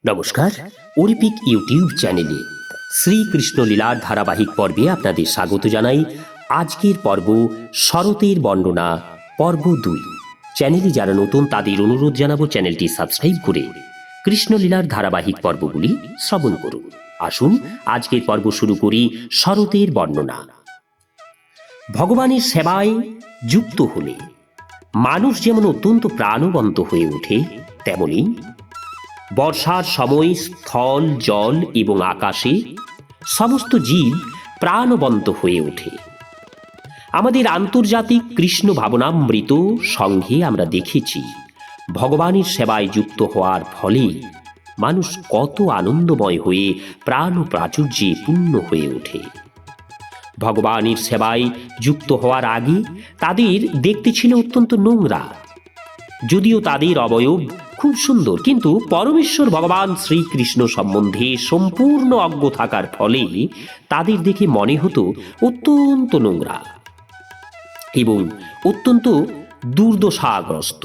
নমস্কার, অরিপিক ইউটিউব চ্যানেলে শ্রীকৃষ্ণ লীলার ধারাবাহিক পর্বে আপনাদের স্বাগত জানাই। আজকের পর্ব শরতের বর্ণনা, পর্ব 2। চ্যানেলে যারা নতুন তাদের অনুরোধ জানাবো চ্যানেলটি সাবস্ক্রাইব করে কৃষ্ণলীলার ধারাবাহিক পর্বগুলি শ্রবণ করুন। আসুন আজকের পর্ব শুরু করি। শরতের বর্ণনা। ভগবানের সেবায় যুক্ত হলে মানুষ যেমন অত্যন্ত প্রাণবন্ত হয়ে ওঠে, তেমনি বর্ষার সময় স্থল, জল এবং আকাশে সমস্ত জীব প্রাণবন্ত হয়ে ওঠে। আমাদের আন্তর্জাতিক কৃষ্ণ ভাবনামৃত সংঘে আমরা দেখেছি ভগবানের সেবায় যুক্ত হওয়ার ফলে মানুষ কত আনন্দময় হয়ে প্রাণ ও প্রাচুর্যে পূর্ণ হয়ে ওঠে। ভগবানের সেবায় যুক্ত হওয়ার আগে তাদের দেখতে ছিল অত্যন্ত নোংরা, যদিও তাদের অবয়ব খুব সুন্দর, কিন্তু পরমেশ্বর ভগবান শ্রীকৃষ্ণ সম্বন্ধে সম্পূর্ণ অজ্ঞ থাকার ফলে তাদের দেখে মনে হতো অত্যন্ত নোংরা এবং অত্যন্ত দুর্দশাগ্রস্ত।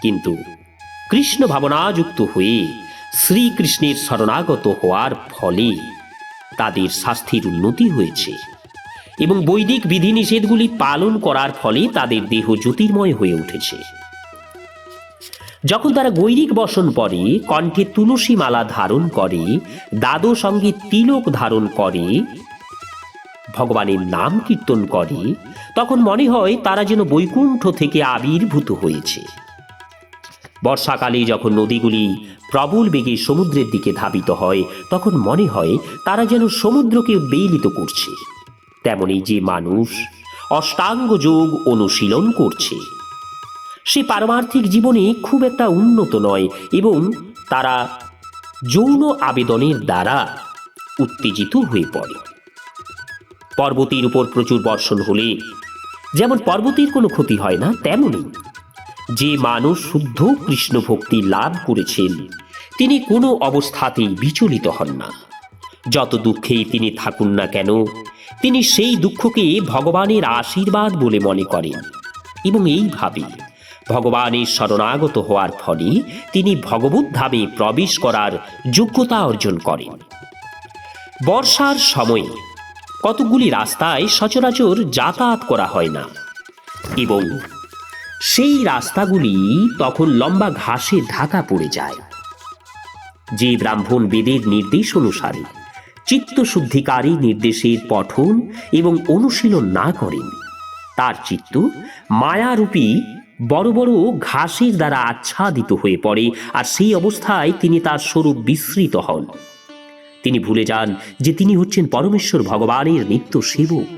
কিন্তু কৃষ্ণ ভাবনাযুক্ত হয়ে শ্রীকৃষ্ণের শরণাগত হওয়ার ফলে তাদের স্বাস্থ্যের উন্নতি হয়েছে এবং বৈদিক বিধিনিষেধগুলি পালন করার ফলে তাদের দেহ জ্যোতির্ময় হয়ে উঠেছে। যখন তারা গৈরিক বসন পরে, কণ্ঠে তুলসী মালা ধারণ করে, দাদো সঙ্গে তিলক ধারণ করে, ভগবানের নাম কীর্তন করে, তখন মনে হয় তারা যেন বৈকুণ্ঠ থেকে আবির্ভূত হয়েছে। বর্ষাকালে যখন নদীগুলি প্রবল বেগে সমুদ্রের দিকে ধাবিত হয়, তখন মনে হয় তারা যেন সমুদ্রকে উদ্বেলিত করছে। তেমনি যে মানুষ অষ্টাঙ্গ যোগ অনুশীলন করছে, সে পারমার্থিক জীবনে খুব একটা উন্নত নয় এবং তারা যৌন আবেদনের দ্বারা উত্তেজিত হয়ে পড়ে। পর্বতের উপর প্রচুর বর্ষণ হলে যেমন পর্বতের কোনো ক্ষতি হয় না, তেমনি যে মানুষ শুদ্ধ কৃষ্ণ ভক্তি লাভ করেছেন তিনি কোনো অবস্থাতেই বিচলিত হন না। যত দুঃখেই তিনি থাকুন না কেন, তিনি সেই দুঃখকে ভগবানের আশীর্বাদ বলে মনে করেন এবং এইভাবে ভগবানের শরণাগত হওয়ার ফলে তিনি ভগবত ধামে প্রবেশ করার যোগ্যতা অর্জন করেন। বর্ষার সময়ে কতগুলি রাস্তায় সচরাচর যাতায়াত করা হয় না এবং সেই রাস্তাগুলি তখন লম্বা ঘাসে ঢাকা পড়ে যায়। যে ব্রাহ্মণ বেদের নির্দেশ অনুসারে চিত্তশুদ্ধিকারী নির্দেশের পঠন এবং অনুশীলন না করেন, তার চিত্ত মায়ারূপী বড় বড় ঘাসের দ্বারা আচ্ছাদিত হয়ে পড়ে, আর সেই অবস্থায় তিনি তার স্বরূপ বিস্মৃত হন। তিনি ভুলে যান যে তিনি হচ্ছেন পরমেশ্বর ভগবানের নিত্য সেবক।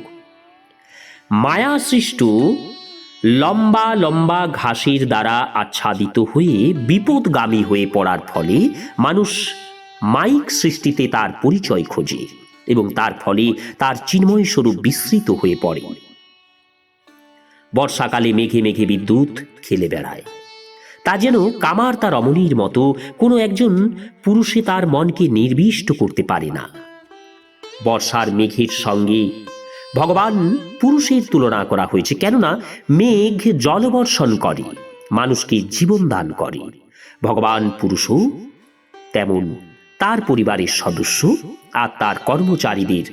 মায়া সৃষ্ট লম্বা লম্বা ঘাসের দ্বারা আচ্ছাদিত হয়ে বিপদগামী হয়ে পড়ার ফলে মানুষ মাইক সৃষ্টিতে তার পরিচয় খোঁজে এবং তার ফলে তার চিন্ময় স্বরূপ বিস্মৃত হয়ে পড়ে। বর্ষাকালে মেঘে মেঘে বিদ্যুৎ খেলে বেড়ায়, তা যেন কামার তার রমণীর মতো কোনো একজন পুরুষে তার মনকে নির্বিষ্ট করতে পারে না। বর্ষার মেঘের সঙ্গে ভগবান পুরুষের তুলনা করা হয়েছে, কেননা মেঘ জলবর্ষণ করে, মানুষকে জীবন দান করে। ভগবান পুরুষও তেমন তার পরিবারের সদস্য আর তার কর্মচারীদের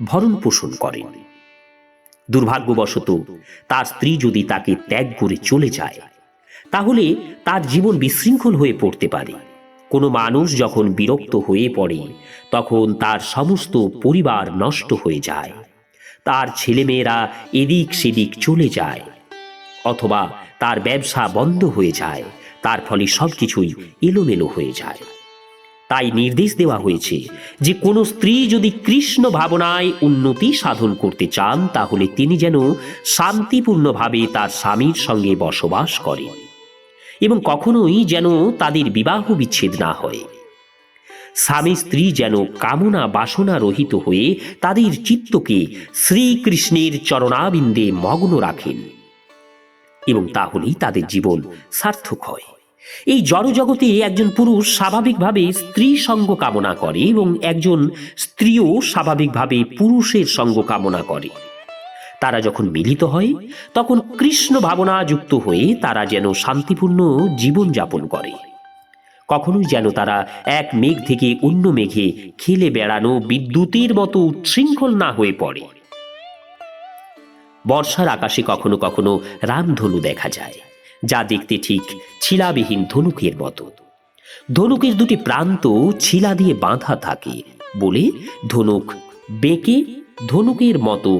ভরণ পোষণ করেন। দুর্ভাগ্যবশত তার স্ত্রী যদি তাকে ত্যাগ করে চলে যায়, তাহলে তার জীবন বিশৃঙ্খল হয়ে পড়তে পারে। কোনো মানুষ যখন বিরক্ত হয়ে পড়ে, তখন তার সমস্ত পরিবার নষ্ট হয়ে যায়, তার ছেলেমেয়েরা এদিক সেদিক চলে যায়, অথবা তার ব্যবসা বন্ধ হয়ে যায়, তার ফলে সবকিছুই এলোমেলো হয়ে যায়। তাই নির্দেশ দেওয়া হয়েছে যে কোনো স্ত্রী যদি কৃষ্ণ ভাবনায় উন্নতি সাধন করতে চান, তাহলে তিনি যেন শান্তিপূর্ণভাবে তার স্বামীর সঙ্গে বসবাস করেন এবং কখনোই যেন তাদের বিবাহ বিচ্ছেদ না হয়। স্বামী স্ত্রী যেন কামনা বাসনা রহিত হয়ে তাদের চিত্তকে শ্রীকৃষ্ণের চরণাবিন্দে মগ্ন রাখেন এবং তাহলেই তাদের জীবন সার্থক হয়। এই জড়জগতে একজন পুরুষ স্বাভাবিকভাবে স্ত্রী সঙ্গ কামনা করে এবং একজন স্ত্রীও স্বাভাবিকভাবে পুরুষের সঙ্গ কামনা করে। তারা যখন মিলিত হয়, তখন কৃষ্ণ ভাবনা যুক্ত হয়ে তারা যেন শান্তিপূর্ণ জীবন যাপন করে। কখনোই যেন তারা এক মেঘ থেকে অন্য মেঘে খেলে বেড়ানো বিদ্যুতের মতো উচ্ছৃঙ্খল না হয়ে পড়ে। বর্ষার আকাশে কখনো কখনো রামধনু দেখা যায়, যা দেখতে ঠিক ছিলাবিহীন ধনুকের মতো। ধনুকের দুটি প্রান্ত ছিলা দিয়ে বাঁধা থাকে বলে ধনুক বেঁকে ধনুকের মতো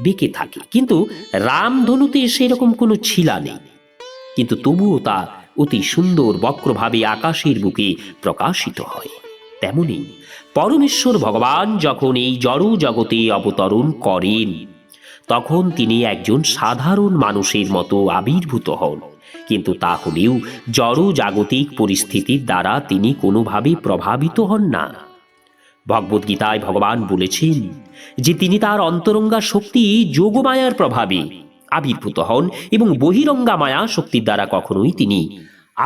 বেঁকে থাকে, কিন্তু রামধনুতে সেরকম কোনো ছিলা নেই, কিন্তু তবুও তা অতি সুন্দর বক্রভাবে আকাশের বুকে প্রকাশিত হয়। তেমনি পরমেশ্বর ভগবান যখন এই জড় জগতে অবতরণ করেন, তখন তিনি একজন সাধারণ মানুষের মতো আবির্ভূত হন, কিন্তু তা হলেও জড় জাগতিক পরিস্থিতির দ্বারা তিনি কোনোভাবে প্রভাবিত হন না। ভগবদ্গীতায় ভগবান বলেছেন যে তিনি তার অন্তরঙ্গা শক্তি যোগমায়ার প্রভাবে আবির্ভূত হন এবং বহিরঙ্গা মায়া শক্তির দ্বারা কখনোই তিনি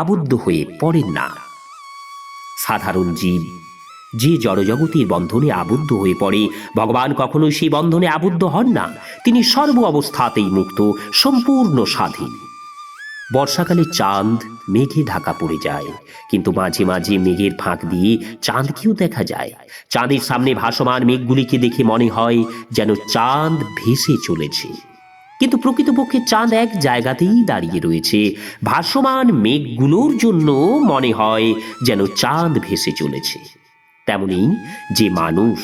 আবদ্ধ হয়ে পড়েন না। সাধারণ জীব যে জড়জগতের বন্ধনে আবদ্ধ হয়ে পড়ে, ভগবান কখনোই সেই বন্ধনে আবদ্ধ হন না। তিনি সর্ব অবস্থাতেই মুক্ত, সম্পূর্ণ স্বাধীন। বর্ষাকালে চাঁদ মেঘে ঢাকা পড়ে যায়, কিন্তু মাঝে মাঝে মেঘের ফাঁক দিয়ে চাঁদকেও দেখা যায়। চাঁদের সামনে ভাসমান মেঘগুলিকে দেখে মনে হয় যেন চাঁদ ভেসে চলেছে, কিন্তু প্রকৃতপক্ষে চাঁদ এক জায়গাতেই দাঁড়িয়ে রয়েছে। ভাসমান মেঘগুলোর জন্য মনে হয় যেন চাঁদ ভেসে চলেছে। তেমনি যে মানুষ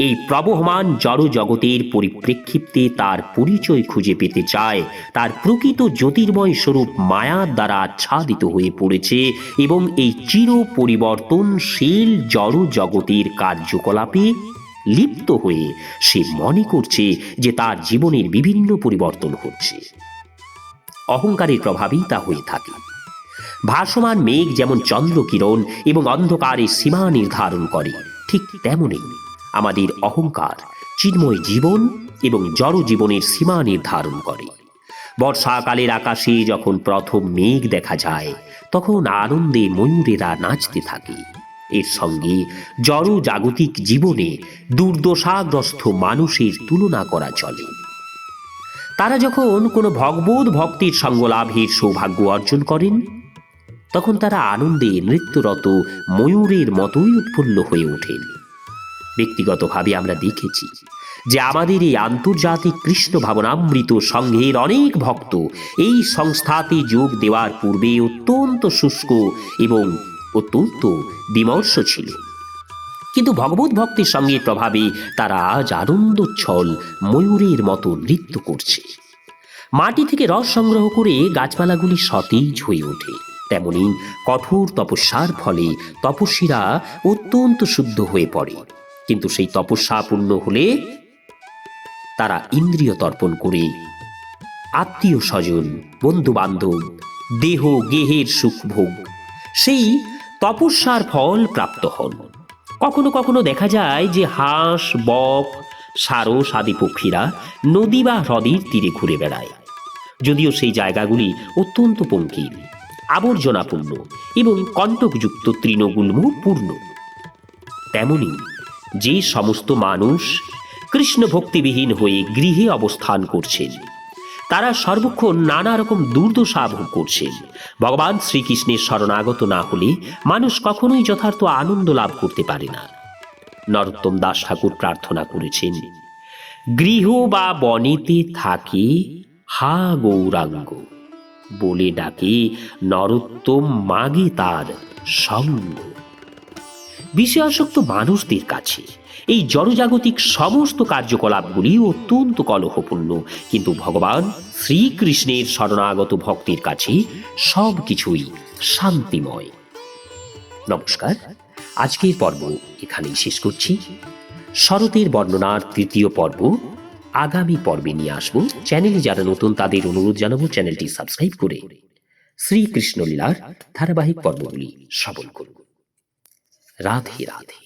এই প্রবহমান জড় জগতের পরিপ্রেক্ষিতে তার পরিচয় খুঁজে পেতে চায়, তার প্রকৃত জ্যোতির্ময় স্বরূপ মায়ার দ্বারা আচ্ছাদিত হয়ে পড়েছে এবং এই চির পরিবর্তনশীল জড় জগতের কার্যকলাপে লিপ্ত হয়ে সে মনে করছে যে তার জীবনের বিভিন্ন পরিবর্তন হচ্ছে। অহংকারের প্রভাবেই তা হয়ে থাকে। ভাসমান মেঘ যেমন চন্দ্রকিরণ এবং অন্ধকারের সীমা নির্ধারণ করে, ঠিক তেমনি আমাদের অহংকার চিন্ময় জীবন এবং জড় জীবনের সীমা নির্ধারণ করে। বর্ষাকালের আকাশে যখন প্রথম মেঘ দেখা যায়, তখন আনন্দে ময়ূরেরা নাচতে থাকে। এর সঙ্গে জড় জাগতিক জীবনে দুর্দশাগ্রস্ত মানুষের তুলনা করা চলে। তারা যখন কোনো ভগবত ভক্তির সঙ্গ লাভের সৌভাগ্য অর্জন করেন, তখন তারা আনন্দে নৃত্যরত ময়ূরের মতোই উৎফুল্ল হয়ে ওঠেন। ব্যক্তিগতভাবে আমরা দেখেছি যে আমাদের এই আন্তর্জাতিক কৃষ্ণ ভাবনামৃত সংঘের অনেক ভক্ত এই সংস্থাতে যোগ দেওয়ার পূর্বে অত্যন্ত শুষ্ক এবং অত্যন্ত বিমর্ষ ছিল, কিন্তু ভগবত ভক্তির সঙ্গে প্রভাবে তারা আজ আনন্দোচ্ছল ময়ূরের মতো নৃত্য করছে। মাটি থেকে রস সংগ্রহ করে গাছপালাগুলি সতেজ হয়ে ওঠে। তেমনি কঠোর তপস্যার ফলে তপস্বীরা অত্যন্ত শুদ্ধ হয়ে পড়ে, কিন্তু সেই তপস্যা পূর্ণ হলে তারা ইন্দ্রিয় তর্পণ করে আত্মীয় স্বজন, বন্ধু বান্ধব, দেহ গেহের সুখভোগ সেই তপস্যার ফল প্রাপ্ত হন। কখনো কখনো দেখা যায় যে হাঁস, বক, সারস আদি পক্ষীরা নদী বা হ্রদের তীরে ঘুরে বেড়ায়, যদিও সেই জায়গাগুলি অত্যন্ত পঙ্কিল, আবর্জনাপূর্ণ এবং কণ্টকযুক্ত তৃণগুল্মপূর্ণ। তেমনি যে সমস্ত মানুষ কৃষ্ণ ভক্তিবিহীন হয়ে গৃহে অবস্থান করছেন, তারা সর্বক্ষণ নানা রকম দুর্দশা ভোগ করছেন। ভগবান শ্রীকৃষ্ণের শরণাগত না হলে মানুষ কখনোই যথার্থ আনন্দ লাভ করতে পারে না। নরোত্তম দাস ঠাকুর প্রার্থনা করেছেন, গৃহ বা বনেতে থাকে হা গৌরাঙ্গ, বলে ডাকে নরোত্তম মাগে তার সঙ্গ। বিষয়াসক্ত মানুষদের কাছে এই জড়জাগতিক সমস্ত কার্যকলাপগুলি অত্যন্ত কলহপূর্ণ, কিন্তু ভগবান শ্রীকৃষ্ণের শরণাগত ভক্তের কাছে সব কিছুই শান্তিময়। নমস্কার, আজকের পর্ব এখানেই শেষ করছি। শরতের বর্ণনার তৃতীয় পর্ব আগামী পর্বে নিয়ে আসবো। চ্যানেলে যারা নতুন তাদের অনুরোধ জানাবো চ্যানেলটি সাবস্ক্রাইব করে শ্রীকৃষ্ণ লীলার ধারাবাহিক পর্বগুলি শ্রবণ করুন। রাধে রাধে।